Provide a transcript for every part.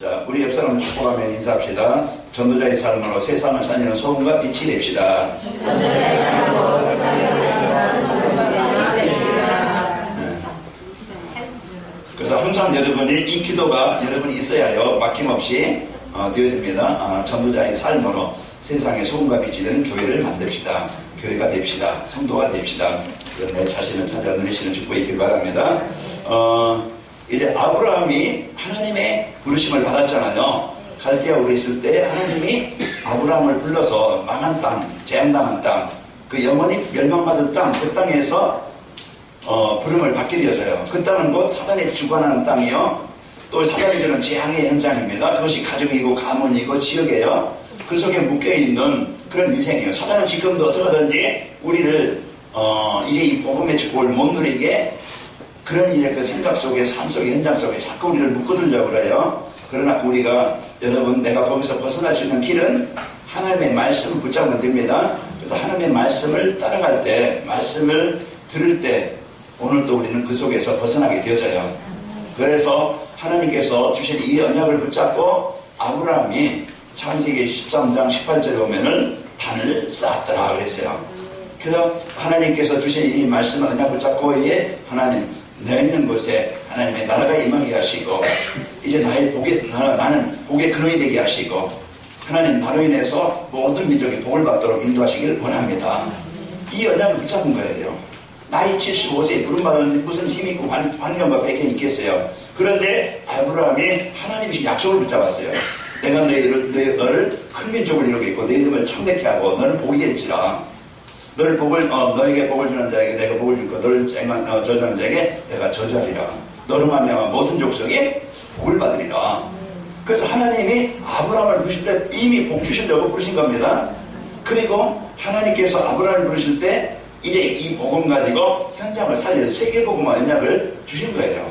자, 우리 옆 사람을 축복하며 인사합시다. 전도자의 삶으로 세상을 살리는 소금과 빛이 됩시다. 전도자의 삶으로 세상을 살리는 소금과 빛이 됩시다. 그래서 항상 여러분이 이 기도가 여러분이 있어야요, 막힘없이 되어집니다. 전도자의 삶으로 세상의 소금과 빛이 되는 교회를 만듭시다. 교회가 됩시다. 성도가 됩시다. 그런 내 자신을 찾아 누리시는 축복이 있길 바랍니다. 이제 아브라함이 하나님의 부르심을 받았잖아요. 갈대아우르에 있을 때 하나님이 아브라함을 불러서 망한 땅, 재앙당한 땅, 그 영원히 멸망받을 땅, 그 땅에서 부름을 받게 되어져요. 그 땅은 곧 사단이 주관하는 땅이요, 또 사단이 주는 재앙의 현장입니다. 그것이 가정이고 가문이고 지역이에요. 그 속에 묶여있는 그런 인생이에요. 사단은 지금도 어떻게든지 우리를 이제 이 복음의 축복을 못 누리게 그런 이제 그 생각 속에, 삶 속에, 현장 속에 자꾸 우리를 묶어두려고 그래요. 그러나 우리가, 여러분, 내가 거기서 벗어날 수 있는 길은 하나님의 말씀을 붙잡으면 됩니다. 그래서 하나님의 말씀을 따라갈 때, 말씀을 들을 때, 오늘도 우리는 그 속에서 벗어나게 되어져요. 그래서 하나님께서 주신 이 언약을 붙잡고 아브라함이 창세기 13장 18절에 보면은 단을 쌓았더라 그랬어요. 그래서 하나님께서 주신 이 말씀을 언약 붙잡고 이에 하나님, 내 있는 곳에 하나님의 나라가 임하게 하시고, 이제 나는 복의 근원이 되게 하시고, 하나님 나로 인해서 모든 민족이 복을 받도록 인도하시기를 원합니다. 이 언약을 붙잡은 거예요. 나이 75세 부름받았는데 무슨 힘이 있고 환경과 배경이 있겠어요. 그런데 아브라함이 하나님이 약속을 붙잡았어요. 내가 너를 큰 민족을 이루겠고 내 이름을 창대케 하고 너는 복이 될지라. 너에게 복을 주는 자에게 내가 복을 줄고 너를 저주하는 자에게 내가 저주하리라. 너로 말미암아 모든 족속이 복을 받으리라. 그래서 하나님이 아브라함을 부르실 때 이미 복 주시려고 부르신 겁니다. 그리고 하나님께서 아브라함을 부르실 때 이제 이 복음 가지고 현장을 살릴 세계복음화 언약을 주신 거예요.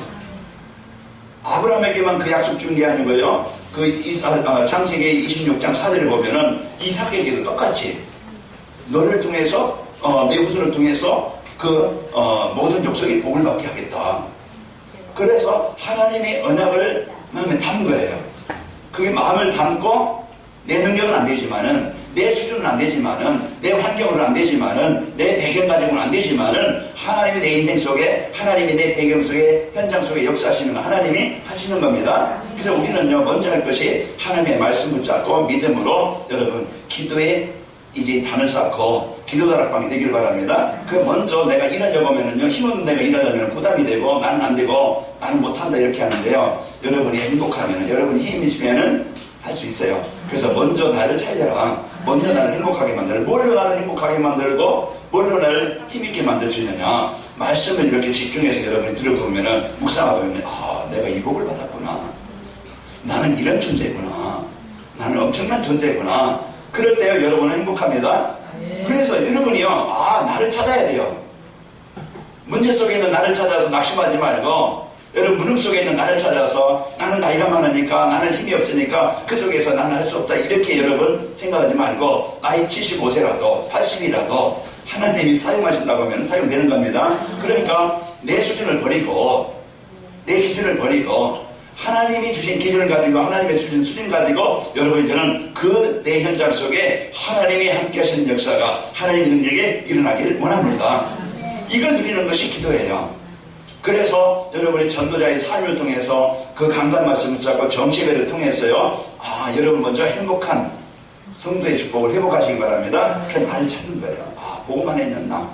아브라함에게만 그 약속 준 게 아니고요, 창세기 26장 4절에 보면은 이삭에게도 똑같이 너를 통해서 내 후손을 통해서 모든 족속이 복을 받게 하겠다. 그래서 하나님의 언약을 마음에 담은 거예요. 그게 마음을 담고 내 능력은 안 되지만은, 내 수준은 안 되지만은, 내 환경으로는 안 되지만은, 내 배경 가지고는 안 되지만은 하나님이 내 인생 속에, 하나님이 내 배경 속에, 현장 속에 역사하시는 거 하나님이 하시는 겁니다. 그래서 우리는요, 먼저 할 것이 하나님의 말씀 붙잡고 믿음으로 여러분 기도에 이제 단을 쌓고 기도 다락방이 되길 바랍니다. 그 먼저 내가 일하려고 하면은요, 힘없는 내가 일하려면 부담이 되고 나는 안 되고 나는 못한다 이렇게 하는데요, 여러분이 행복하면은, 여러분이 힘 있으면은 할 수 있어요. 그래서 먼저 나를 살려라. 먼저 나를 행복하게 만들어. 뭘로 나를 행복하게 만들고 뭘로 나를 힘있게 만들 수 있느냐, 말씀을 이렇게 집중해서 여러분이 들어보면은, 묵상하고 보면 내가 이 복을 받았구나, 나는 이런 존재구나, 나는 엄청난 존재구나. 그럴 때 여러분은 행복합니다. 그래서 여러분이요, 나를 찾아야 돼요. 문제 속에 있는 나를 찾아서 낙심하지 말고, 여러분 무능 속에 있는 나를 찾아서 나는 나이가 많으니까, 나는 힘이 없으니까 그 속에서 나는 할 수 없다 이렇게 여러분 생각하지 말고, 나이 75세라도 80이라도 하나님이 사용하신다고 하면 사용되는 겁니다. 그러니까 내 수준을 버리고, 내 기준을 버리고 하나님이 주신 기준을 가지고, 하나님의 주신 수준 가지고 여러분 저는 그 내 현장 속에 하나님이 함께 하시는 역사가, 하나님의 능력이 일어나기를 원합니다. 이걸 누리는 것이 기도예요. 그래서 여러분이 전도자의 삶을 통해서 그 강단 말씀을 잡고 정치배를 통해서요, 여러분 먼저 행복한 성도의 축복을 회복하시기 바랍니다. 그 나를 찾는 거예요. 복음 안에 있는 나.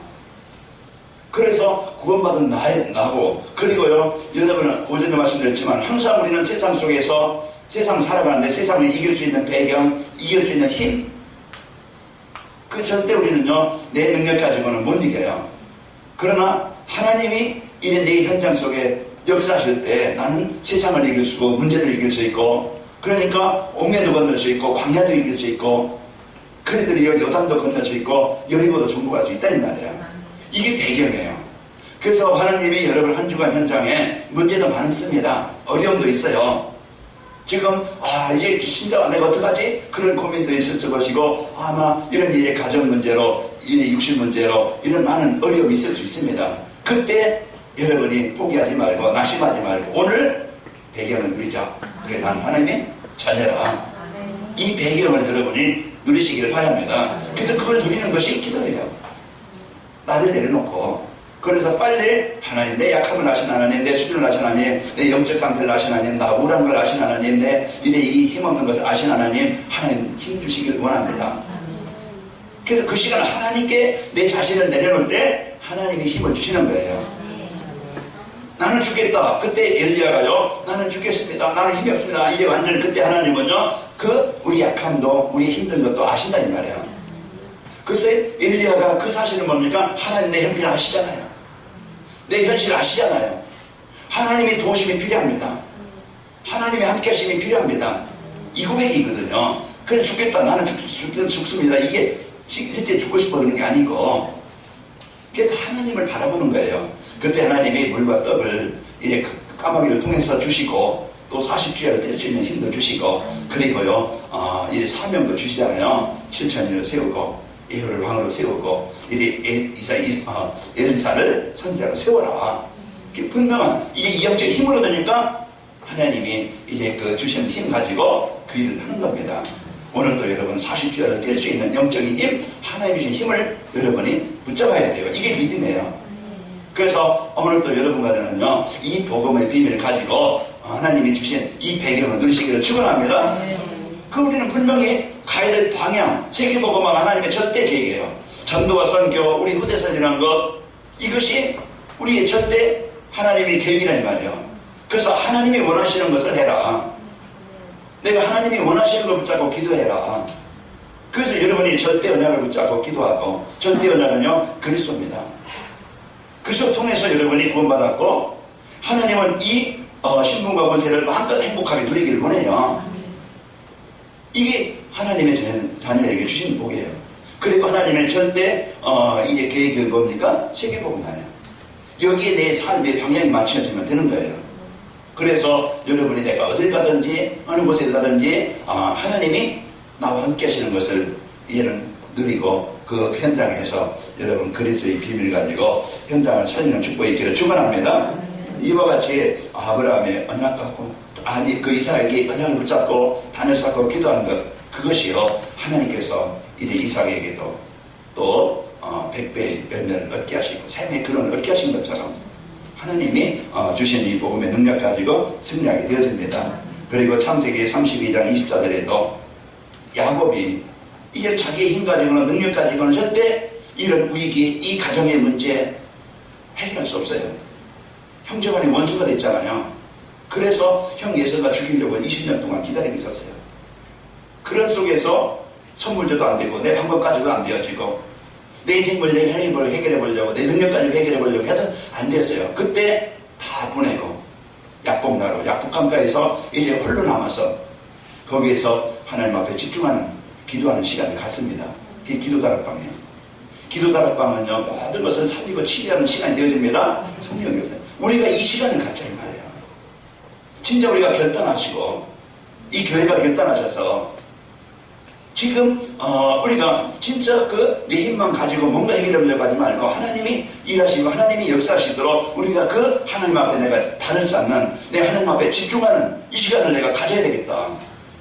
그래서 구원받은 나고, 그리고요, 여러분은 오전에 말씀드렸지만 항상 우리는 세상 속에서 세상 살아가는데 세상을 이길 수 있는 배경, 이길 수 있는 힘, 그 절대 우리는요 내 능력 가지고는 못 이겨요. 그러나 하나님이 이런 내 현장 속에 역사하실 때 나는 세상을 이길 수 있고 문제를 이길 수 있고, 그러니까 옥내도 건널 수 있고 광야도 이길 수 있고 그들이 요단도 건널 수 있고 여리고도 정복할 수 있다 이 말이에요. 이게 배경이에요. 그래서 하나님이 여러분 한 주간 현장에 문제도 많습니다. 어려움도 있어요. 지금 이제 진짜 내가 어떡하지? 그런 고민도 있을 것이고, 아마 이런 일의 가정 문제로, 육신 문제로 이런 많은 어려움이 있을 수 있습니다. 그때 여러분이 포기하지 말고 낙심하지 말고 오늘 배경을 누리자. 그래, 난 하나님의 자녀라. 이 배경을 여러분이 누리시기를 바랍니다. 그래서 그걸 누리는 것이 기도예요. 나를 내려놓고. 그래서 빨리 하나님, 내 약함을 아신 하나님, 내 수준을 아신 하나님, 내 영적 상태를 아신 하나님, 나 우울한 걸 아신 하나님, 내 일에 이 힘없는 것을 아신 하나님, 하나님 힘 주시길 원합니다. 그래서 그 시간 하나님께 내 자신을 내려놓을 때 하나님이 힘을 주시는 거예요. 나는 죽겠다. 그때 엘리야가요, 나는 죽겠습니다. 나는 힘이 없습니다. 이제 완전히 그때 하나님은요, 우리 약함도 우리 힘든 것도 아신다 이 말이에요. 글쎄 엘리야가 그 사실은 뭡니까? 하나님 내 형편 아시잖아요. 내 현실 아시잖아요. 하나님의 도우심이 필요합니다. 하나님의 함께 하심이 필요합니다. 이 고백이거든요. 그래 죽겠다. 나는 죽습니다. 이게 실제 죽고 싶어 그러는 게 아니고, 그래서 하나님을 바라보는 거예요. 그때 하나님이 물과 떡을 이제 까마귀를 통해서 주시고, 또 40주야를 뗄 수 있는 힘도 주시고, 그리고요 이제 사명도 주시잖아요. 7,000인을 세우고 예후를 왕으로 세우고, 이제 엘리사를 선지자로 세워라. 분명한 이게 이영적 힘으로 되니까 하나님이 이제 그 주시는 힘 가지고 그 일을 하는 겁니다. 오늘도 여러분 40주야를 뗄 수 있는 영적인 힘, 하나님이 주신 힘을 여러분이 붙잡아야 돼요. 이게 믿음이에요. 그래서 오늘도 여러분과는요, 이 복음의 비밀을 가지고 하나님이 주신 이 배경을 누리시기를 축원합니다. 그 우리는 분명히 가야 될 방향, 세계복음화 하나님의 절대 계획이에요. 전도와 선교, 우리 후대선이라는 것, 이것이 우리의 절대 하나님의 계획이란 말이에요. 그래서 하나님이 원하시는 것을 해라. 내가 하나님이 원하시는 걸 붙잡고 기도해라. 그래서 여러분이 절대 언약을 붙잡고 기도하고, 절대 언약은요 그리스도입니다. 그리스도 통해서 여러분이 구원받았고, 하나님은 이 신분과 권세를 마음껏 행복하게 누리기를 원해요. 이게 하나님의 자녀에게 주신 복이에요. 그리고 하나님의 절대 이제 계획이 뭡니까? 세계복음화예요. 여기에 내 삶의 방향이 맞춰지면 되는 거예요. 그래서 여러분이 내가 어딜 가든지 어느 곳에 가든지 하나님이 나와 함께 하시는 것을 이제는 누리고, 그 현장에서 여러분 그리스도의 비밀을 가지고 현장을 살리는 축복이 있기를 축원합니다. 이와 같이 아브라함의 언약 갖고, 그 이삭에게 언약을 붙잡고 단을 쌓고 기도하는 것, 그것이요 하나님께서 이제 이삭에게도 또 100배의 열매를 얻게 하시고 생명의 근원을 얻게 하신 것처럼 하나님이 주신 이 복음의 능력 가지고 승리하게 되어집니다. 그리고 창세기 32장 24절에도 야곱이 이게 자기의 힘 가지고는 능력 가지고는 절대 이런 위기, 이 가정의 문제 해결할 수 없어요. 형제간의 원수가 됐잖아요. 그래서 형 예서가 죽이려고 20년 동안 기다리고 있었어요. 그런 속에서 선물줘도 안 되고, 내 방법 가지고 안 되어지고, 내 인생 문제 해결해 보려고, 내 능력 가지고 해결해 보려고 해도 안 됐어요. 그때 다 보내고 약복나루, 약복강가에서 이제 홀로 남아서 거기에서 하나님 앞에 집중하는, 기도하는 시간을 갖습니다. 그게 기도다락방이에요. 기도다락방은요 모든 것을 살리고 치유하는 시간이 되어집니다. 성령이 없어요. 우리가 이 시간을 갖자 이 말이에요. 진짜 우리가 결단하시고, 이 교회가 결단하셔서 지금 우리가 진짜 내 힘만 가지고 뭔가 해결하려고 하지 말고, 하나님이 일하시고 하나님이 역사하시도록 우리가 그 하나님 앞에 내가 단을 쌓는, 내 하나님 앞에 집중하는 이 시간을 내가 가져야 되겠다.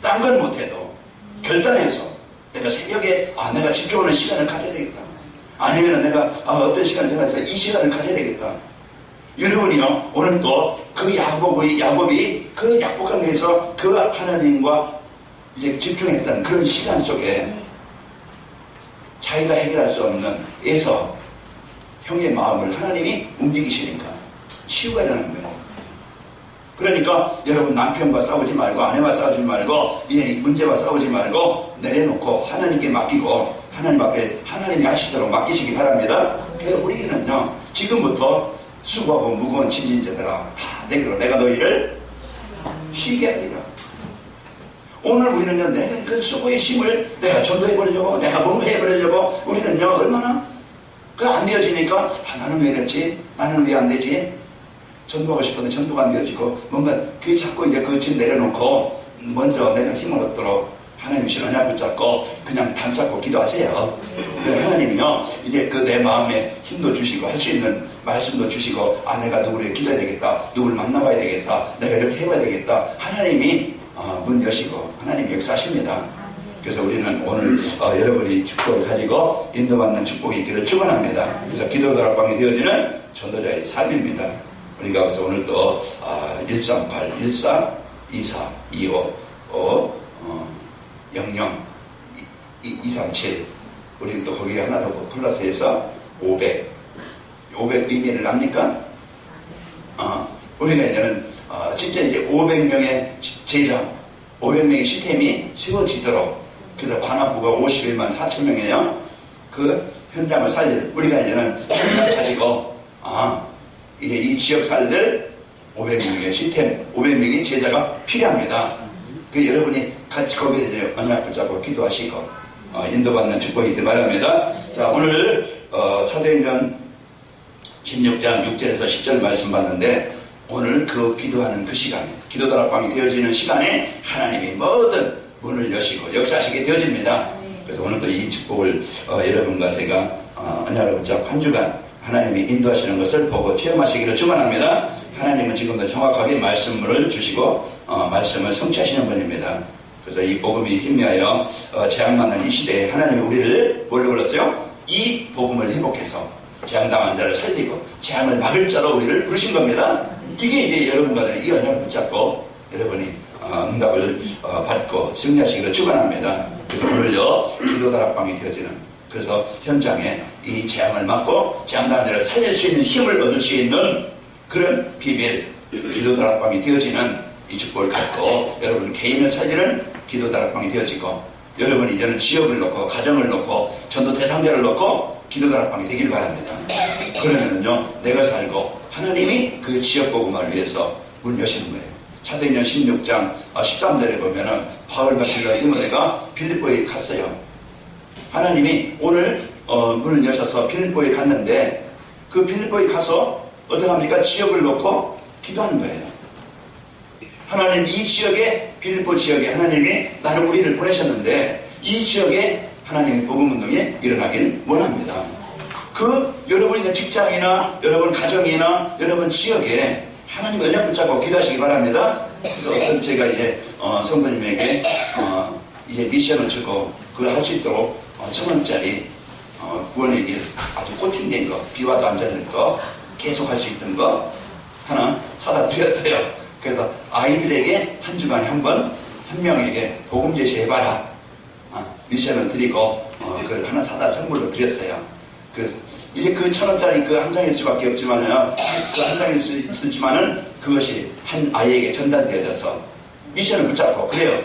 딴 건 못해도 결단해서 내가 새벽에 내가 집중하는 시간을 가져야 되겠다. 아니면 내가 어떤 시간을 정해서 이 시간을 가져야 되겠다. 여러분이요 오늘도 그 야곱이 그 약복강에서 그 하나님과 이제 집중했던 그런 시간 속에 자기가 해결할 수 없는 에서 형의 마음을 하나님이 움직이시니까 치유가 일어나는 거예요. 그러니까 여러분 남편과 싸우지 말고, 아내와 싸우지 말고, 이 문제와 싸우지 말고 내려놓고 하나님께 맡기고 하나님 앞에 하나님이 하시도록 맡기시기 바랍니다. 그래서 우리는요 지금부터 수고하고 무거운 짐진자들아 다 내게로 내가 너희를 쉬게 하리라. 오늘 우리는요 내가 그 수고의 힘을 내가 전도해 보려고, 내가 뭔가 해보려고, 우리는요 얼마나 안 되어지니까 나는 왜 이랬지, 나는 왜 안 되지, 전도하고 싶은데 전도가 안 되어지고, 뭔가 그 자꾸 이제 그 짐 내려놓고 먼저 내가 힘을 얻도록 하나님 신 언약 붙잡고 그냥 단 쌓고 기도하세요. 하나님이요 이제 내 마음에 힘도 주시고 할 수 있는 말씀도 주시고, 내가 누구를 기도해야 되겠다, 누구를 만나봐야 되겠다, 내가 이렇게 해봐야 되겠다, 하나님이 문 여시고 하나님 역사하십니다. 그래서 우리는 오늘 여러분이 축복을 가지고 인도받는 축복이 있기를 축원합니다. 그래서 기도 다락방이 되어지는 전도자의 삶입니다. 우리가 그래서 오늘 또 138, 14, 24, 25, 00, 237 우리는 또 거기에 하나 더 플러스해서 500 의미를 압니까? 우리가 이제는 진짜 이제 500명의 제자, 500명의 시스템이 세워지도록, 그래서 관악부가 51만 4천 명이에요. 그 현장을 살릴, 우리가 이제는 현장 가지고 이제 이 지역 살릴 500명의 시스템, 500명의 제자가 필요합니다. 그 여러분이 같이 거기에 이제 언약 붙잡고 기도하시고 인도받는 축복이 있길 바랍니다. 자, 오늘 사도행전 16장 6절에서 10절 말씀 봤는데, 오늘 그 기도하는 그 시간에, 기도 다락방이 되어지는 시간에 하나님이 모든 문을 여시고 역사하시게 되어집니다. 그래서 오늘도 이 축복을 여러분과 제가 언약을 붙잡고 한 주간 하나님이 인도하시는 것을 보고 체험하시기를 축원합니다. 하나님은 지금도 정확하게 말씀을 주시고 말씀을 성취하시는 분입니다. 그래서 이 복음이 희미하여 재앙만난 이 시대에 하나님이 우리를 뭘로 불렀어요? 이 복음을 회복해서 재앙당한 자를 살리고 재앙을 막을 자로 우리를 부르신 겁니다. 이게 이제 여러분과 이 언약을 붙잡고 여러분이 응답을 받고 승리하시기를 축원합니다. 그래서 오늘요 기도 다락방이 되어지는, 그래서 현장에 이 재앙을 막고 재앙당한 자를 살릴 수 있는 힘을 얻을 수 있는 그런 비밀, 기도 다락방이 되어지는 이 축복을 갖고 여러분 개인을 살리는 기도 다락방이 되어지고, 여러분이 이제는 지역을 놓고 가정을 놓고 전도 대상자를 놓고 기도 다락방이 되길 바랍니다. 그러면은요 내가 살고 하나님이 그 지역 복음을 위해서 문 여시는 거예요. 사도행전 16장 13절에 보면은 바울과 실라 디모데가 빌립보에 갔어요. 하나님이 오늘 문을 여셔서 빌립보에 갔는데, 그 빌립보에 가서 어떻게 합니까? 지역을 놓고 기도하는 거예요. 하나님 이 지역에, 빌립보 지역에 하나님이 나를 우리를 보내셨는데 이 지역에 하나님의 복음운동이 일어나길 원합니다. 그 여러분 있는 직장이나 여러분 가정이나 여러분 지역에 하나님 언약 붙잡고 기도하시기 바랍니다. 그래서 어떤 제가 이제 성도님에게 이제 미션을 주고 그걸 할 수 있도록 1,000원짜리 구원의 길 아주 코팅된 거, 비와도 안 젖는 거, 계속 할 수 있던 거 하나 사다 드렸어요. 그래서 아이들에게 한 주간에 한 번 한 명에게 복음 제시해봐라 미션을 드리고 그걸 하나 사다 선물로 드렸어요. 이제 그 1,000원짜리 그 한 장일 수밖에 없지만요, 그 한 장일 수 있지만은 그것이 한 아이에게 전달되어져서 미션을 붙잡고, 그래요.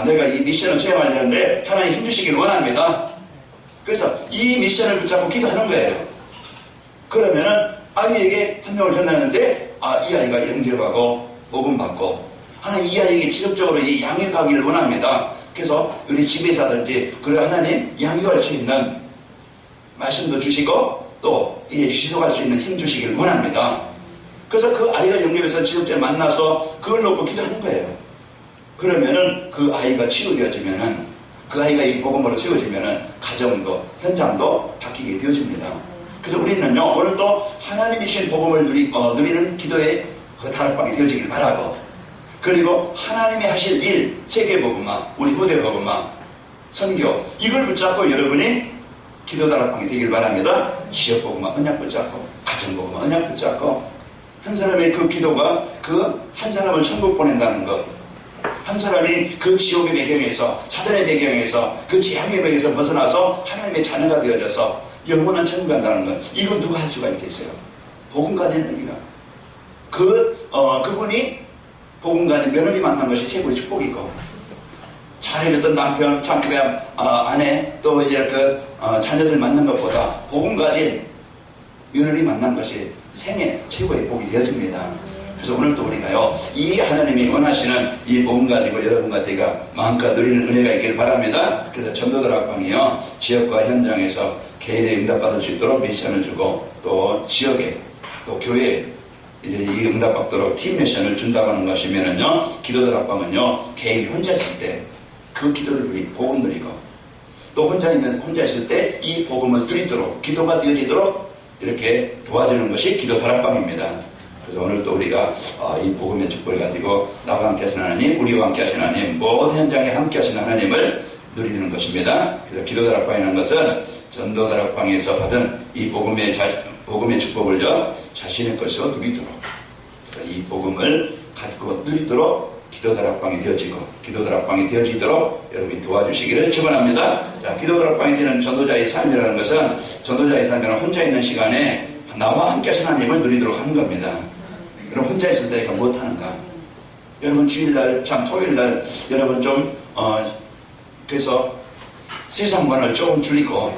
내가 이 미션을 수행하려는데 하나님 힘주시기를 원합니다. 그래서 이 미션을 붙잡고 기도하는 거예요. 그러면은 아이에게 한 명을 전하는데 이 아이가 영접하고 복음 받고, 하나님 이 아이에게 지속적으로 이 양육하기를 원합니다. 그래서 우리 집에서 하든지 그래 하나님 양육할 수 있는 말씀도 주시고 또 이제 지속할 수 있는 힘 주시기를 원합니다. 그래서 그 아이가 영접해서 지속적으로 만나서 그걸 놓고 기도하는 거예요. 그러면은 그 아이가 치유되어지면은, 그 아이가 이 복음으로 세워지면은 가정도 현장도 바뀌게 되어집니다. 그래서 우리는요 오늘도 하나님이 주신 복음을 누리는 기도의 그 다락방이 되어지길 바라고, 그리고 하나님이 하실 일, 세계복음화, 우리 후대복음화, 선교, 이걸 붙잡고 여러분이 기도 다락방이 되길 바랍니다. 지역복음화 언약 붙잡고, 가정복음화 언약 붙잡고, 한 사람의 그 기도가 그 한 사람을 천국 보낸다는 것, 한 사람이 그 지옥의 배경에서, 사단의 배경에서, 그 재앙의 배경에서 벗어나서 하나님의 자녀가 되어져서 영원한 천국 간다는 것, 이건 누가 할 수가 있겠어요? 복음 가진 우리가. 그분이 복음 가진 며느리 만난 것이 최고의 축복이고, 잘해줬던 남편, 참교회 아내, 또 이제 자녀들 만난 것보다 복음 가진 며느리 만난 것이 생애 최고의 복이 되어집니다. 그래서 오늘도 우리가요, 이 하나님이 원하시는 이 복음 가지고 여러분과 제가 마음껏 누리는 은혜가 있기를 바랍니다. 그래서 전도다락방이요, 지역과 현장에서 개인의 응답받을 수 있도록 미션을 주고, 또 지역에, 또 교회에 이제 이 응답받도록 팀 미션을 준다고 하는 것이면은요, 기도다락방은요, 개인이 혼자 있을 때 그 기도를 누리고, 복음 누리고, 또 혼자 있을 때 이 복음을 누리도록, 기도가 되어지도록 이렇게 도와주는 것이 기도 다락방입니다. 그래서 오늘 또 우리가 이 복음의 축복을 가지고 나와 함께 하시는 하나님, 우리와 함께 하시는 하나님, 모든 현장에 함께 하시는 하나님을 누리는 것입니다. 그래서 기도다락방이라는 것은 전도다락방에서 받은 이 복음의 축복을 자신의 것으로 누리도록, 그래서 이 복음을 갖고 누리도록 기도다락방이 되어지도록 여러분이 도와주시기를 축원합니다. 자, 기도다락방이 되는 전도자의 삶이라는 것은, 전도자의 삶이란 혼자 있는 시간에 나와 함께 하시는 하나님을 누리도록 하는 겁니다. 여러분 혼자 있을 때 못하는가? 여러분 주일날, 토요일날 여러분 그래서 세상만을 조금 줄이고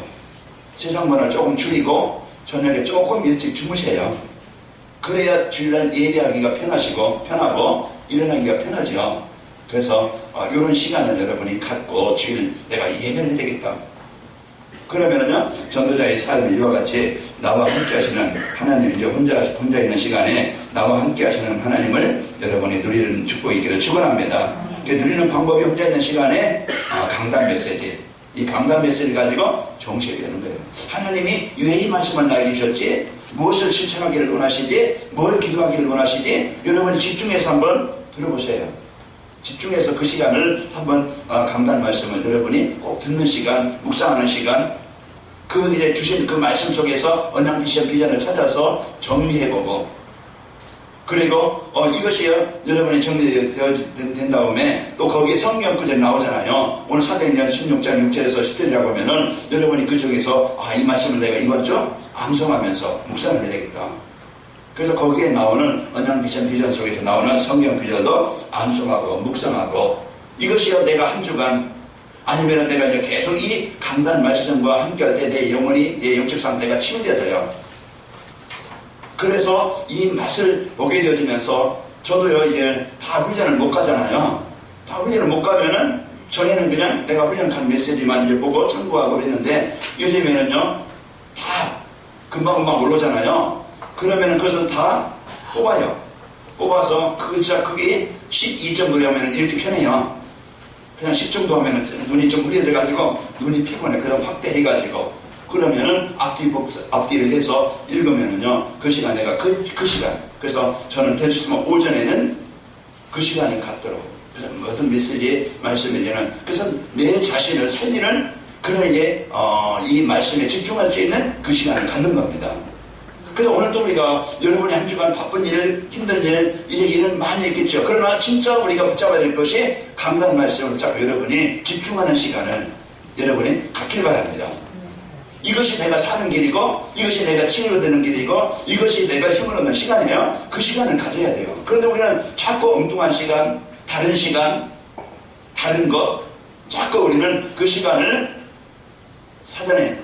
저녁에 조금 일찍 주무세요. 그래야 주일날 예배하기가 편하고 일어나기가 편하죠. 그래서 이런 시간을 여러분이 갖고 주일 내가 예배를 해야 되겠다. 그러면은요, 전도자의 삶이 이와 같이 나와 함께 하시는 하나님, 이제 혼자 있는 시간에 나와 함께 하시는 하나님을 여러분이 누리는 축복이 있기를 축원합니다. 누리는 방법이 혼자 있는 시간에 강단 메시지, 이 강단 메시지를 가지고 정식이 되는 거예요. 하나님이 왜 이 말씀을 나에게 주셨지? 무엇을 실천하기를 원하시지? 뭘 기도하기를 원하시지? 여러분이 집중해서 한번 들어보세요. 집중해서 그 시간을 한번 강단 말씀을 여러분이 꼭 듣는 시간, 묵상하는 시간, 그 이제 주신 그 말씀 속에서 언양 비전을 찾아서 정리해보고, 그리고 이것이요 여러분이 정리된 다음에 또 거기에 성경 구절이 나오잖아요. 오늘 사도행전 16장 6절에서 10절이라고 하면은 여러분이 그쪽에서 이 말씀을 내가 이번 주 암송하면서 묵상을 해야 되겠다. 그래서 거기에 나오는 언양 비전 속에서 나오는 성경 구절도 암송하고 묵상하고, 이것이요 내가 한 주간 아니면 내가 이제 계속 이 강단 말씀과 함께 할 때 내 영혼이, 내 영적 상태가 치유되어져요. 그래서 이 맛을 보게 되어지면서 저도요 이제 다 훈련을 못 가잖아요. 다 훈련을 못 가면은 전에는 그냥 내가 훈련한 메시지만 이제 보고 참고하고 그랬는데 요즘에는요 다 금방금방 올라오잖아요. 그러면은 그것을 다 뽑아서 그게 12 정도 하면은 이렇게 편해요. 그냥 10 정도 하면은 눈이 좀 흐려져가지고 눈이 피곤해. 그럼 확대해가지고 그러면은 앞뒤를 해서 읽으면은요 그 시간 내가 그 시간, 그래서 저는 될 수 있으면 오전에는 그 시간을 갖도록, 그래서 어떤 메시지 말씀이냐는, 그래서 내 자신을 살리는 그런 이제 이 말씀에 집중할 수 있는 그 시간을 갖는 겁니다. 그래서 오늘도 우리가 여러분이 한 주간 바쁜 일, 힘든 일, 이제 일은 많이 있겠죠. 그러나 진짜 우리가 붙잡아야 될 것이 강단 말씀을 붙잡고 여러분이 집중하는 시간을 여러분이 갖길 바랍니다. 이것이 내가 사는 길이고, 이것이 내가 치유되는 길이고, 이것이 내가 힘을 얻는 시간이에요. 그 시간을 가져야 돼요. 그런데 우리는 자꾸 엉뚱한 시간, 다른 것, 자꾸 우리는 그 시간을 사전에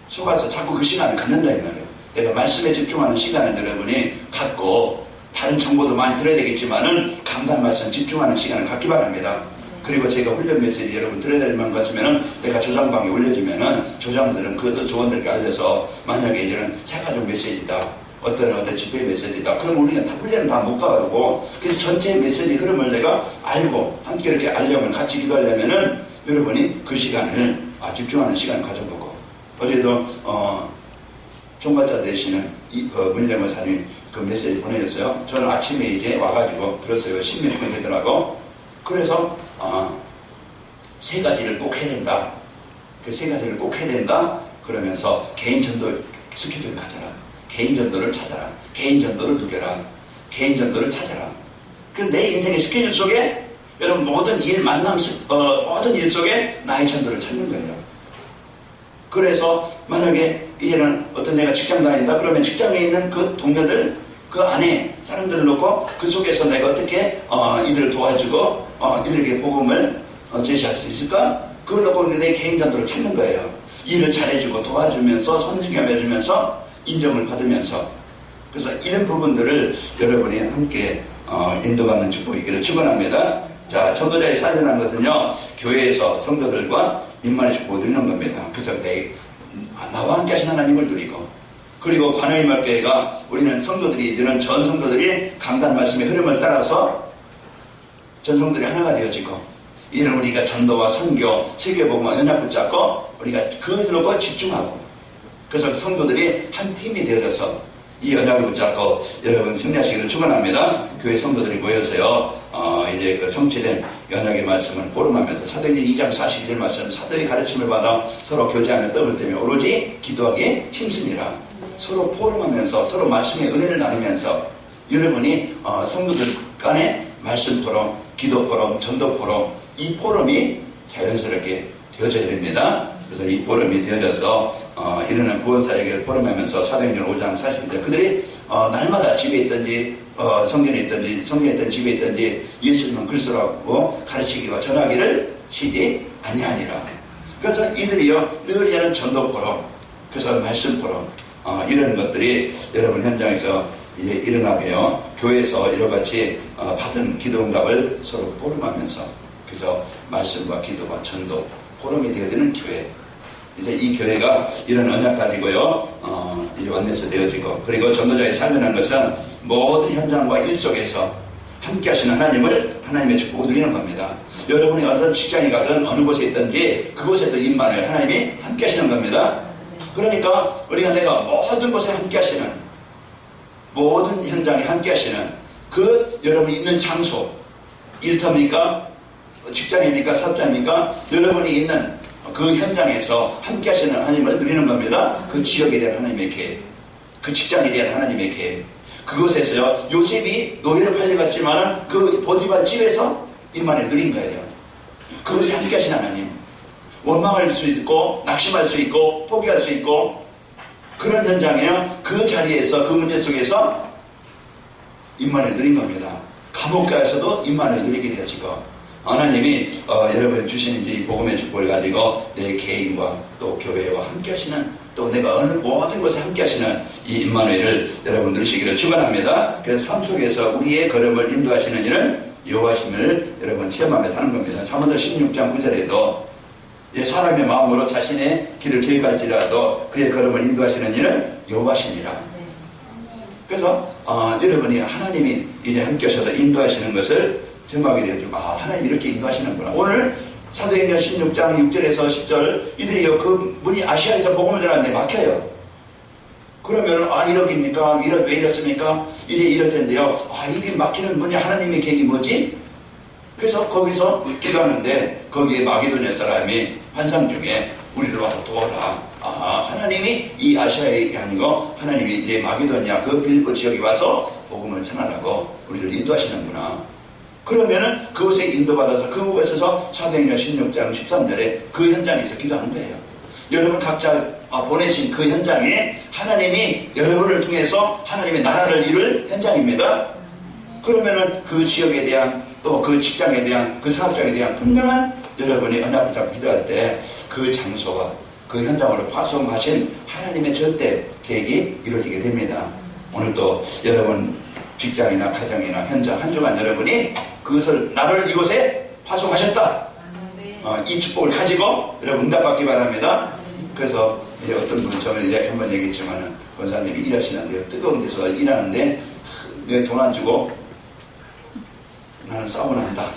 속아서 자꾸 그 시간을 갖는다 이 말이에요. 내가 말씀에 집중하는 시간을 여러분이 갖고, 다른 정보도 많이 들어야 되겠지만은 강단 말씀 집중하는 시간을 갖기 바랍니다. 그리고 제가 훈련 메시지 여러분 들어야 될 만 같으면은 내가 조장방에 올려주면은 조장들은 그것을 조원들에게 알려서, 만약에 이제는 세가족 메시지다, 어떤 집회 메시지다, 그럼 우리는 다 훈련을 다 못 가고, 그래서 전체 메시지 흐름을 내가 알고 함께 이렇게 알려면, 같이 기도하려면은 여러분이 그 시간을 집중하는 시간을 가져보고, 어제도 총괄자 되시는 문일영 의사님 그 메시지 보내줬어요. 저는 아침에 이제 와가지고 들었어요. 10몇 분 되더라고. 그래서 세 가지를 꼭 해야 된다. 그 세 가지를 꼭 해야 된다. 그러면서 개인 전도 스케줄을 가져라. 개인 전도를 찾아라. 개인 전도를 누려라. 개인 전도를 찾아라. 그래서 내 인생의 스케줄 속에 여러분 모든 일 만남, 모든 일 속에 나의 전도를 찾는 거예요. 그래서 만약에 이제는 어떤 내가 직장 다닌다 그러면 직장에 있는 그 동료들, 그 안에 사람들을 놓고 그 속에서 내가 어떻게 이들을 도와주고 이들에게 복음을 제시할 수 있을까? 그걸 놓고 내 개인 전도를 찾는 거예요. 일을 잘해주고 도와주면서 섬기해주면서 인정을 받으면서, 그래서 이런 부분들을 여러분이 함께 인도받는 축복이기를 축원합니다. 자, 전도자의 삶이라는 것은요 교회에서 성도들과 인만의 축복을 누리는 겁니다. 그래서 나와 함께 하신 하나님을 누리고, 그리고 관음의말교회가 우리는 성도들이, 이제는 전 성도들이 강단 말씀의 흐름을 따라서 전 성도들이 하나가 되어지고, 이는 우리가 전도와 선교, 세계복음과 언약 붙잡고 우리가 그것을 놓고 집중하고, 그래서 성도들이 한 팀이 되어져서 이 언약을 붙잡고 여러분 승리하시기를 축원합니다. 교회 성도들이 모여서요, 이제 그 성취된 언약의 말씀을 포럼하면서 사도행전 2장 42절 말씀, 사도의 가르침을 받아 서로 교제하며 떡을 떼며 오로지 기도하기에 힘쓰니라. 서로 포럼하면서 서로 말씀의 은혜를 나누면서 여러분이 성도들 간에 말씀 포럼, 기도 포럼, 전도 포럼, 이 포럼이 자연스럽게 되어져야 됩니다. 그래서 이 포럼이 되어져서 이르는 구원사역을 포럼하면서 사도행전 5장 40절 그들이 날마다 집에 있든지 성전에 있든지 성전에 있든 집에 있든지 예수님은 그리스도라고 가르치기와 전하기를 쉬지 아니하니라. 그래서 이들이요 늘 하는 전도 포럼, 그래서 말씀 포럼, 이런 것들이 여러분 현장에서 이제 일어나며 교회에서 이러같이 받은 기도 응답을 서로 포럼하면서 그래서 말씀과 기도와 전도 포럼이 되어지는 교회. 이제 이 교회가 이런 언약 가지고요, 이제 완내서 되어지고, 그리고 전도자의 삶이라는 것은 모든 현장과 일 속에서 함께 하시는 하나님의 축복을 누리는 겁니다. 여러분이 어떤 직장에 가든 어느 곳에 있든지 그곳에도 임만을 하나님이 함께 하시는 겁니다. 그러니까 우리가 내가 모든 곳에 함께 하시는, 모든 현장에 함께 하시는 그 여러분이 있는 장소, 일터입니까? 직장입니까? 사업장입니까? 여러분이 있는 그 현장에서 함께 하시는 하나님을 누리는 겁니다. 그 지역에 대한 하나님의 계획, 그 직장에 대한 하나님의 계획. 그곳에서요, 요셉이 노예로 팔려갔지만 그 보디발 집에서 임만을 누린 거예요. 그것에 함께 하시는 하나님. 원망할 수 있고 낙심할 수 있고 포기할 수 있고 그런 현장에요, 그 자리에서 그 문제 속에서 임만을 누린 겁니다. 감옥 가서도 임만을 누리게 되어지고, 하나님이 여러분 주신 이제 이 복음의 축복을 가지고 내 개인과 또 교회와 함께 하시는, 또 내가 어느 모든 곳에 함께 하시는 이 임마누엘을 여러분 누리시기를 축원합니다. 그래서 삶 속에서 우리의 걸음을 인도하시는 이는 여호와심을 여러분 체험하며 사는 겁니다. 잠언서 16장 9절에도 사람의 마음으로 자신의 길을 계획할지라도 그의 걸음을 인도하시는 이는 여호와시니라. 그래서 여러분이 하나님이 이제 함께 하셔서 인도하시는 것을 생각하게 되죠. 하나님 이렇게 인도하시는구나. 오늘 사도행전 16장 6절에서 10절 이들이요 그 문이 아시아에서 복음을 전하는데 막혀요. 그러면 이렇게입니까? 왜 이렇습니까? 이럴 텐데요. 이게 막히는 문이 하나님의 계획이 뭐지? 그래서 거기서 기도하는데 거기에 마게도냐 사람이 환상 중에 우리를 와서 도와라. 하나님이 이 아시아에 아니고 하나님이 이제 마게도냐 그 빌립보 지역에 와서 복음을 전하라고 우리를 인도하시는구나. 그러면은 그곳에 인도받아서 그곳에서 사도행전 16장 13절에 그 현장에서 기도하는 거예요. 여러분 각자 보내신 그 현장에 하나님이 여러분을 통해서 하나님의 나라를 이룰 현장입니다. 그러면은 그 지역에 대한 또 그 직장에 대한 그 사업장에 대한 분명한 여러분이 언약을 잡고 기도할 때 그 장소가 그 현장으로 파송하신 하나님의 절대 계획이 이루어지게 됩니다. 오늘도 여러분 직장이나 가정이나 현장 한 주간 여러분이 그것을 나를 이곳에 파송하셨다. 이 축복을 가지고 여러분 응답받기 바랍니다. 그래서 이제 어떤 분 저는 이제 한번 얘기했지만은 권사님이 일하시는데 뜨거운 데서 일하는데 내 돈 안 주고 나는 싸움을 한다.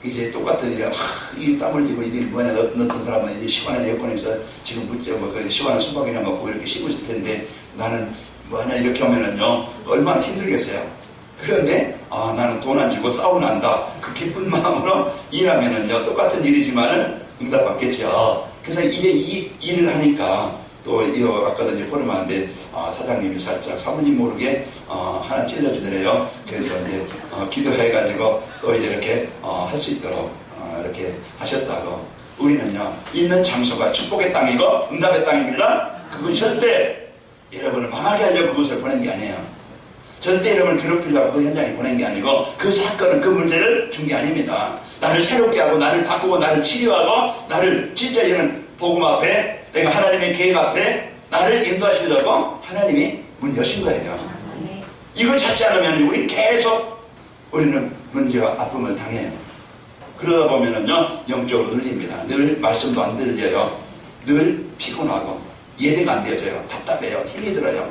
이제 똑같은 일에 이 땀을 흘리고 이게 뭐냐, 어떤 사람은 이제 시원한 에어컨에서 지금 그 시원한 수박이나 먹고 이렇게 쉬고 있을 텐데 나는 뭐냐 이렇게 하면은요 얼마나 힘들겠어요. 그런데 나는 돈 안 주고 싸움난다. 그 기쁜 마음으로 일하면은요 똑같은 일이지만은 응답받겠죠. 그래서 이제 이 일을 하니까 또 아까도 이제 포럼하는데 사장님이 살짝 사모님 모르게 하나 찔러주더래요. 그래서 이제 기도해가지고 또 이제 이렇게 할 수 있도록 이렇게 하셨다고. 우리는요 있는 장소가 축복의 땅이고 응답의 땅입니다. 그건 절대 여러분을 망하게 하려고 그것을 보낸 게 아니에요. 절대 여러분을 괴롭히려고 그 현장에 보낸 게 아니고 그 사건은 그 문제를 준 게 아닙니다. 나를 새롭게 하고 나를 바꾸고 나를 치료하고 나를 진짜 이런 복음 앞에 내가 하나님의 계획 앞에 나를 인도하시려고 하나님이 문 여신 거예요. 이걸 찾지 않으면 우리 계속 우리는 문제와 아픔을 당해요. 그러다 보면은요 영적으로 눌립니다. 늘 말씀도 안 들려요. 늘 피곤하고 예배가 안 되어져요. 답답해요. 힘이 들어요.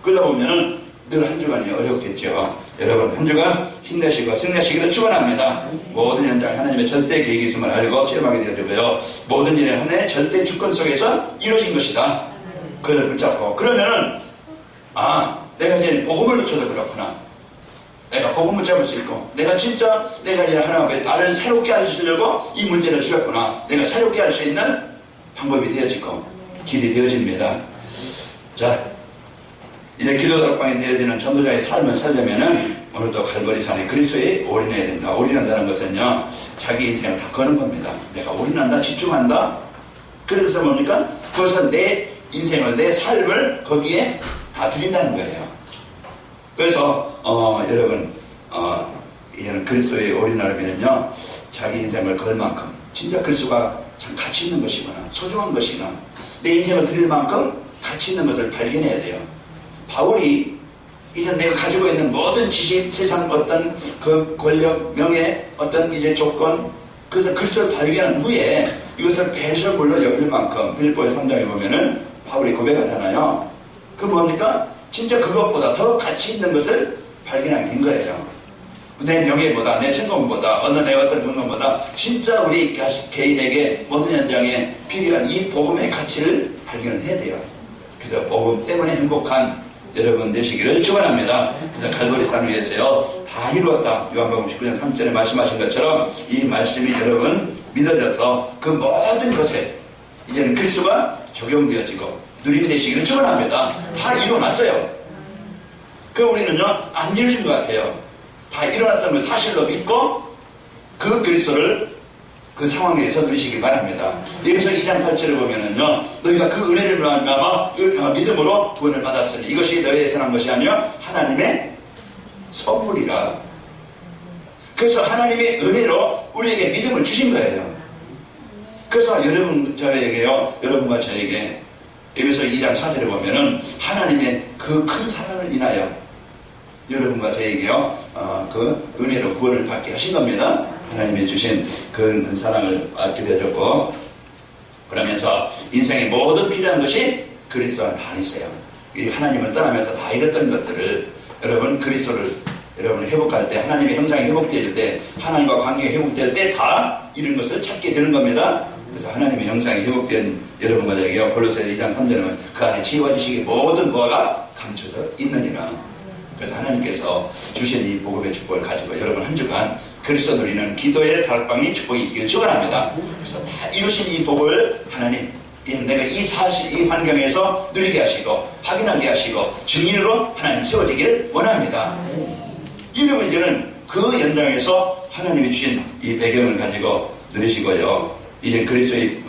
그러다 보면은 늘 한 주간이 어렵겠죠. 여러분 한 주간 힘내시고 승리하시기를 축원합니다. 모든 현장 하나님의 절대 계획이 있음을 알고 체험하게 되어지고요. 모든 일은 하나님의 절대 주권 속에서 이루어진 것이다. 그걸 붙잡고 그러면은 아, 내가 이제 복음을 놓쳐도 그렇구나. 내가 복음을 잡을 수 있고, 내가 진짜 내가 이제 하나님의 나를 새롭게 하시려고 이 문제를 주셨구나. 내가 새롭게 할 수 있는 방법이 되어지고 길이 되어집니다. 자, 이제 기도달방이 되어지는 전도자의 삶을 살려면은 오늘도 갈보리산에 그리스도에 올인해야 된다. 올인한다는 것은요, 자기 인생을 다 거는 겁니다. 내가 올인한다, 집중한다. 그래서 뭡니까? 그것은 내 인생을, 내 삶을 거기에 다 드린다는 거예요. 그래서 여러분 이제는 그리스도에 올인하려면요, 자기 인생을 걸 만큼 진짜 그리스도가 참 가치 있는 것이구나, 소중한 것이구나, 내 인생을 드릴 만큼 가치 있는 것을 발견해야 돼요. 바울이 이제 내가 가지고 있는 모든 지식, 세상 어떤 그 권력, 명예, 어떤 이제 조건, 그것을 그리스도를 발견한 후에 이것을 배설물로 여길 만큼 빌립보의 3장에 보면은 바울이 고백하잖아요. 그 뭡니까? 진짜 그것보다 더 가치 있는 것을 발견하게 된 거예요. 내 명예보다, 내 성공보다, 내 어떤 건강보다 진짜 우리 개인에게 모든 현장에 필요한 이 복음의 가치를 발견해야 돼요. 그래서 복음 때문에 행복한 여러분 되시기를 축원합니다. 그래서 갈보리산 위에서요, 다 이루었다. 요한복음 19장 3절에 말씀하신 것처럼 이 말씀이 여러분 믿어져서 그 모든 것에 이제는 그리스도가 적용되어지고 누림이 되시기를 축원합니다. 다 이루어놨어요. 그 우리는요, 안 이루어진 것 같아요. 다 일어났다는 걸 사실로 믿고 그 그리스도를 그 상황에서 누리시기 바랍니다. 여기서 2장 8절을 보면은요, 너희가 그 은혜를 말미암아 믿음으로 구원을 받았으니 이것이 너희에서 난 것이 아니요 하나님의 선물이라. 그래서 하나님의 은혜로 우리에게 믿음을 주신 거예요. 그래서 여러분과 저에게 여기서 2장 4절을 보면은 하나님의 그 큰 사랑을 인하여 여러분과 저에게요, 그 은혜로 구원을 받게 하신 겁니다. 하나님이 주신 그 사랑을 받게 되었고, 그러면서 인생의 모든 필요한 것이 그리스도 안에 다 있어요. 이 하나님을 떠나면서 다 잃었던 것들을 여러분 그리스도를 여러분 회복할 때, 하나님의 형상이 회복되어질 때, 하나님과 관계가 회복될 때 다 이런 것을 찾게 되는 겁니다. 그래서 하나님의 형상이 회복된 여러분과 저에게요, 골로새 2장 3절에는 그 안에 지혜와 지식의 모든 보화가 감춰져 있느니라. 그래서 하나님께서 주신 이 복음의 축복을 가지고 여러분 한 주간 그리스도 누리는 기도의 다락방이 축복이 있기를 축원합니다. 그래서 다 이루신 이 복을 하나님, 내가 이 사실, 이 환경에서 누리게 하시고 확인하게 하시고 증인으로 하나님 세워지기를 원합니다. 이러면 이제는 그 연장에서 하나님이 주신 이 배경을 가지고 누리시고요, 이제 그리스도의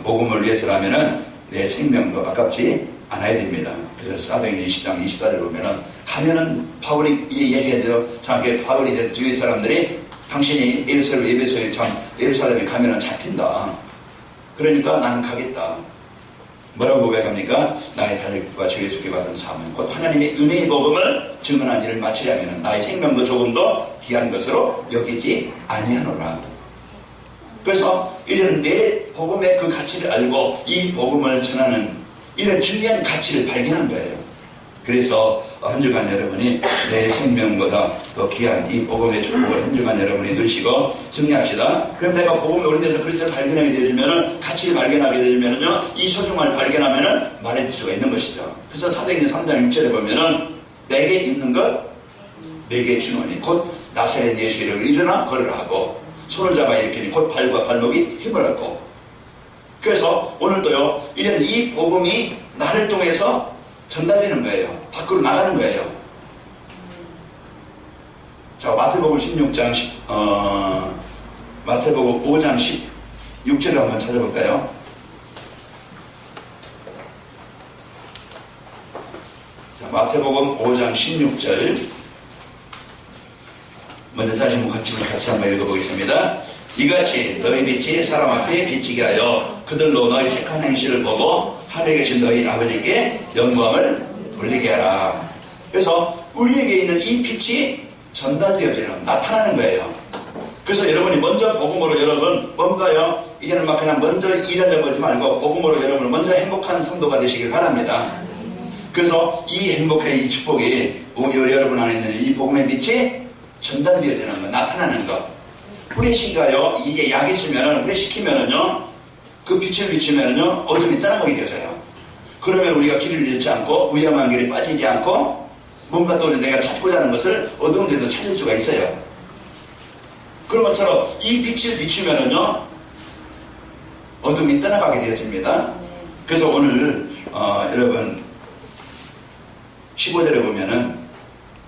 복음을 위해서라면은 내 생명도 아깝지 않아야 됩니다. 그래서 사도행전 20장 24절에 보면은 가면은 바울이 얘기해도 저한테 바울이 주위 사람들이 당신이 예루살렘에 가면은 잡힌다. 그러니까 나는 가겠다. 뭐라고 고백합니까? 나의 달력과 주 예수께 받은 사명 곧 하나님의 은혜의 복음을 증언한 일을 마치려면 나의 생명도 조금도 귀한 것으로 여기지 아니하노라. 그래서 이제는 내 복음의 그 가치를 알고 이 복음을 전하는 이런 중요한 가치를 발견한 거예요. 그래서 한 주간 여러분이 내 생명보다 더 귀한 이 복음의 축복을 한 주간 여러분이 누리시고 승리합시다. 그럼 내가 복음에 오래돼서 그리스도를 발견하게 되면은, 가치를 발견하게 되면은요, 이 소중함을 발견하면은 말해줄 수가 있는 것이죠. 그래서 사도행전 3장 6절에 보면은 내게 있는 것 내게 주노니 곧 나사렛 예수 이름으로 일어나 걸으라 하고 손을 잡아 일으키니 곧 발과 발목이 힘을 얻고. 그래서 오늘도요, 이제는 이 복음이 나를 통해서 전달되는 거예요. 밖으로 나가는 거예요. 자, 마태복음 16장 마태복음 5장 16절을 한번 찾아볼까요? 자, 마태복음 5장 16절 먼저 다시 한번 같이 한번 읽어보겠습니다. 이같이 너희 빛이 사람 앞에 비치게 하여 그들로 너희 착한 행실을 보고 하늘에 계신 너희 아버지께 영광을 돌리게 하라. 그래서 우리에게 있는 이 빛이 전달되어지는, 나타나는 거예요. 그래서 여러분이 먼저 복음으로 여러분 뭔가요, 이제는 막 그냥 먼저 일하려고 하지 말고 복음으로 여러분 먼저 행복한 성도가 되시길 바랍니다. 그래서 이 행복의 이 축복이 여러분 안에 있는 이 복음의 빛이 전달되어지는 거, 나타나는 거. 후레시가요, 이게 약이 있으면은 후레시키면은요, 그 빛을 비추면은요, 어둠이 떠나가게 되어져요. 그러면 우리가 길을 잃지 않고 위험한 길에 빠지지 않고 뭔가 또 내가 찾고자 하는 것을 어두운 데서 찾을 수가 있어요. 그런 것처럼 이 빛을 비추면은요 어둠이 떠나가게 되어집니다. 그래서 오늘 여러분 15절에 보면은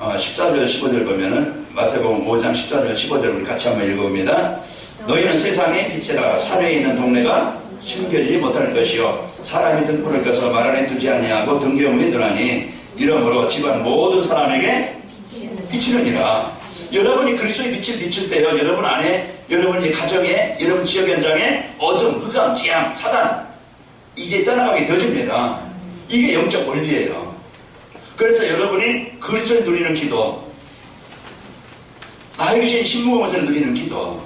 14절 15절 보면은 마태복음 5장 14절 15절 우리 같이 한번 읽어봅니다. 너희는 세상의 빛이라 산에 있는 동네가 숨겨지지 못할 것이요 사람이 등불을 켜서 말 안에 두지 아니하고 등경에 두나니 이러므로 집안 모든 사람에게 비치느니라. 여러분이 그리스도의 빛을 비출 때요 여러분 안에 여러분 가정에 여러분 지역 현장에 어둠, 흑암, 재앙, 사단 이제 떠나가게 되어집니다. 이게 영적 원리예요. 그래서 여러분이 그리스도를 누리는 기도, 나에게 주신 신무금을 누리는 기도,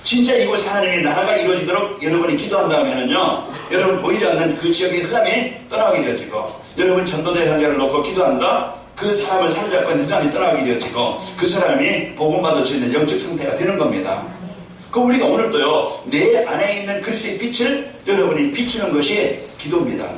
진짜 이곳 하나님의 나라가 이루어지도록 여러분이 기도한다면요 여러분 보이지 않는 그 지역의 흑암이 떠나가게 되어지고 여러분 전도대 현장을 놓고 기도한다 그 사람을 사로잡고 있는 흑암이 떠나가게 되어지고 그 사람이 복음받을 수 있는 영적 상태가 되는 겁니다. 그 우리가 오늘도요 내 안에 있는 그리스도의 빛을 여러분이 비추는 것이 기도입니다.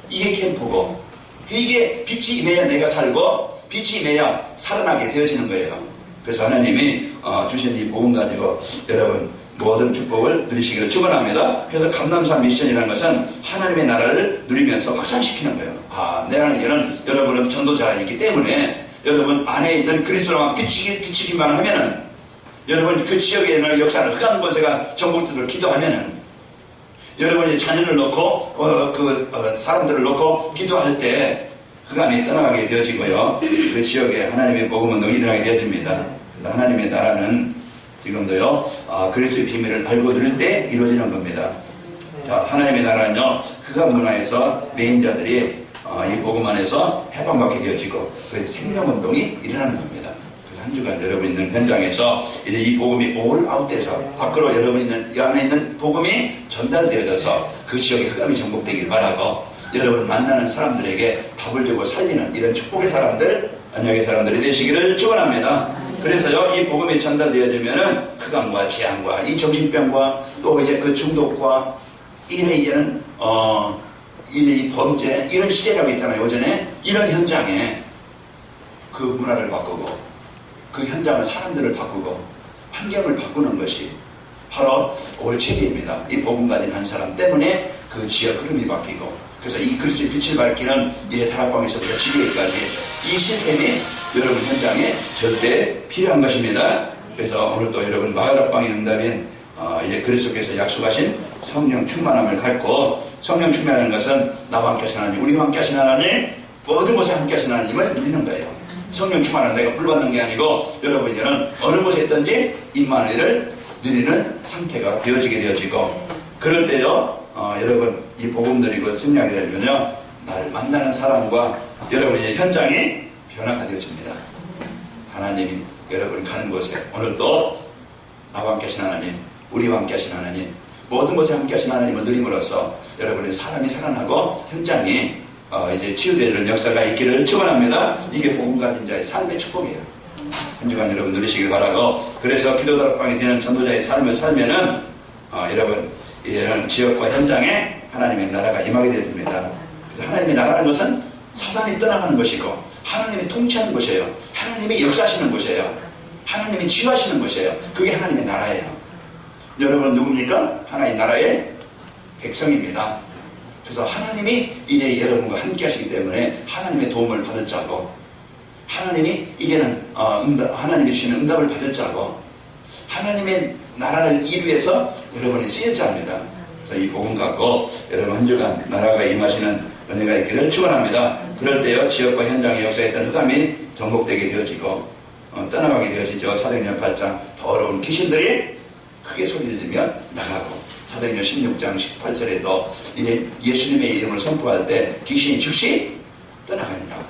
이게 캠프고 이게 빛이 임해야 내가 살고 빛이 임해야 살아나게 되어지는 거예요. 그래서 하나님이 주신 이 복음 가지고 여러분 모든 축복을 누리시기를 축원합니다. 그래서 감남산 미션이라는 것은 하나님의 나라를 누리면서 확산시키는 거예요. 내 안에는 여러분은 전도자이기 때문에 여러분 안에 있는 그리스도랑 비추기만 하면은 여러분 그 지역에 있는 역사는 흑암 권세가 전국들을 기도하면은 여러분이 자녀를 놓고 사람들을 놓고 기도할 때 흑암이 떠나가게 되어지고요 그 지역에 하나님의 복음 운동이 일어나게 되어집니다. 그래서 하나님의 나라는 지금도요 그리스도의 비밀을 알고 들을 때 이루어지는 겁니다. 자, 하나님의 나라는요 흑암 문화에서 메인자들이 이 복음 안에서 해방받게 되어지고 그 생명운동이 일어나는 겁니다. 그래서 한 주간 여러분 있는 현장에서 이제 이 복음이 올 아웃돼서 밖으로 여러분 있는 이 안에 있는 복음이 전달되어져서 그 지역의 흑암이 정복되길 바라고 여러분 만나는 사람들에게 답을 주고 살리는 이런 축복의 사람들, 언약의 사람들이 되시기를 축원합니다. 그래서요 이 복음이 전달되어지면은 흑암과 재앙과 이 정신병과 또 이제 그 중독과 이제는 이제 이 범죄 이런 시대라고 있잖아요. 요전에 이런 현장에 그 문화를 바꾸고 그 현장을 사람들을 바꾸고 환경을 바꾸는 것이 바로 올체리입니다. 이 복음 가진 한 사람 때문에 그 지역 흐름이 바뀌고 그래서 이 그리스도의 빛을 밝히는 이제 다락방에서부터 지교회까지 이 시스템이 여러분 현장에 절대 필요한 것입니다. 그래서 오늘도 여러분 마가다락방의 응답인 이제 그리스도께서 약속하신 성령 충만함을 갖고 성령 충만하는 것은 나와 함께 하신 하나님, 우리와 함께 하신 하나님, 모든 곳에 함께 하신 하나님을 누리는 거예요. 성령 충만은 내가 불받는 게 아니고 여러분이는 어느 곳에 있든지 임마누엘을 누리는 상태가 되어지고 그럴 때요 여러분 이 복음 누리고 승리하게 되면요 나를 만나는 사람과 여러분의 현장이 변화가 되어집니다. 하나님이 여러분 가는 곳에 오늘도 나와 함께 하신 하나님, 우리와 함께 하신 하나님, 모든 곳에 함께 하신 하나님을 누림으로써 여러분의 사람이 살아나고 현장이 이제 치유되는 역사가 있기를 축원합니다. 이게 복음 가진 자의 삶의 축복이에요. 한 주간 여러분 누리시길 바라고 그래서 기도다락방에 되는 전도자의 삶을 살면은 여러분 이런 지역과 현장에 하나님의 나라가 임하게 되어집니다. 그래서 하나님의 나라라는 것은 사단이 떠나가는 것이고 하나님이 통치하는 곳이에요. 하나님이 역사하시는 곳이에요. 하나님이 치유하시는 곳이에요. 그게 하나님의 나라예요. 여러분은 누굽니까? 하나님의 나라의 백성입니다. 그래서 하나님이 이제 여러분과 함께 하시기 때문에 하나님의 도움을 받을 자고 하나님이 이제는 하나님이 주시는 응답을 받을 자고 하나님의 나라를 이루기 위해서 여러분이 쓰일 자입니다. 그래서 이 복음 갖고 여러분 한 주간 나라가 임하시는 은혜가 있기를 축원합니다. 그럴 때요 지역과 현장의 역사에 있던 흑암이 정복되게 되어지고 떠나가게 되어지죠. 사도행전 8장 더러운 귀신들이 크게 소리를 지르며 나가고 사도행전 16장 18절에도 이제 예수님의 이름을 선포할 때 귀신이 즉시 떠나가니라고.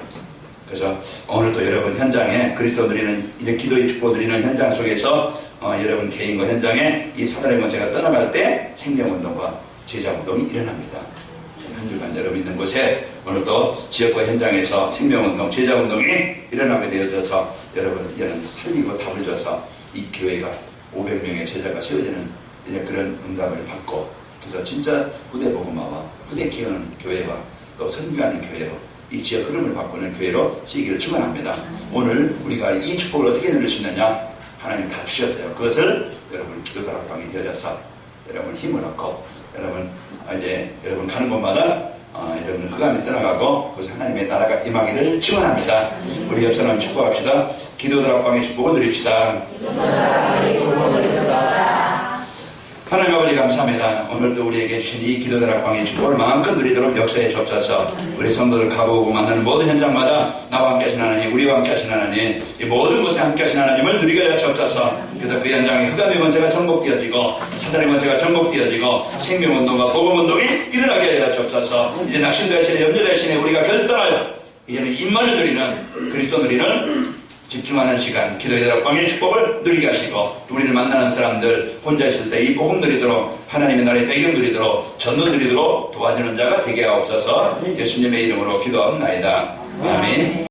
그래서 오늘도 여러분 현장에 그리스도 누리는 이제 기도의 축복 누리는 현장 속에서 여러분 개인과 현장에 이 사단의 권세가 떠나갈 때 생명운동과 제자운동이 일어납니다. 한 주간 여러분 있는 곳에 오늘도 지역과 현장에서 생명운동, 제자운동이 일어나게 되어져서 여러분 이제는 살리고 답을 줘서 이 교회가 500명의 제자가 세워지는 이제 그런 응답을 받고 그래서 진짜 후대 복음화와 후대 키우는 교회와 또 선교하는 교회로 이 지역 흐름을 바꾸는 교회로 쓰이기를 축원합니다. 오늘 우리가 이 축복을 어떻게 누릴 수 있느냐? 하나님 다 주셨어요. 그것을 여러분 기도다락방이 되어져서 여러분 힘을 얻고 여러분 이제 여러분 가는 곳마다 여러분 흑암이 떠나가고 그것을 하나님의 나라가 임하기를 축원합니다. 우리 옆 사람 축복합시다. 기도다락방의 축복을 누립시다. 하나님 아버지 감사합니다. 오늘도 우리에게 주신 이 기도다락방의 축복을 마음껏 누리도록 역사에 접셔서 우리 성도들 가보고 만나는 모든 현장마다 나와 함께 하신 하나님, 우리와 함께 하신 하나님, 이 모든 곳에 함께 하신 하나님을 누리게 접셔서 그래서 그 현장에 흑암의 권세가 정복되어지고 사단의 권세가 정복되어지고 생명운동과 복음운동이 일어나게 하여 접셔서 이제 낙심되시네 염려되시네 우리가 결단하여 이제는 임만을 누리는 그리스도 누리는 집중하는 시간, 기도의 다락방의 축복을 누리게 하시고 우리를 만나는 사람들 혼자 있을 때 이 복음 누리도록 하나님의 나라의 배경 누리도록 전도 누리도록 도와주는 자가 되게 하옵소서. 예수님의 이름으로 기도하옵나이다. 아멘.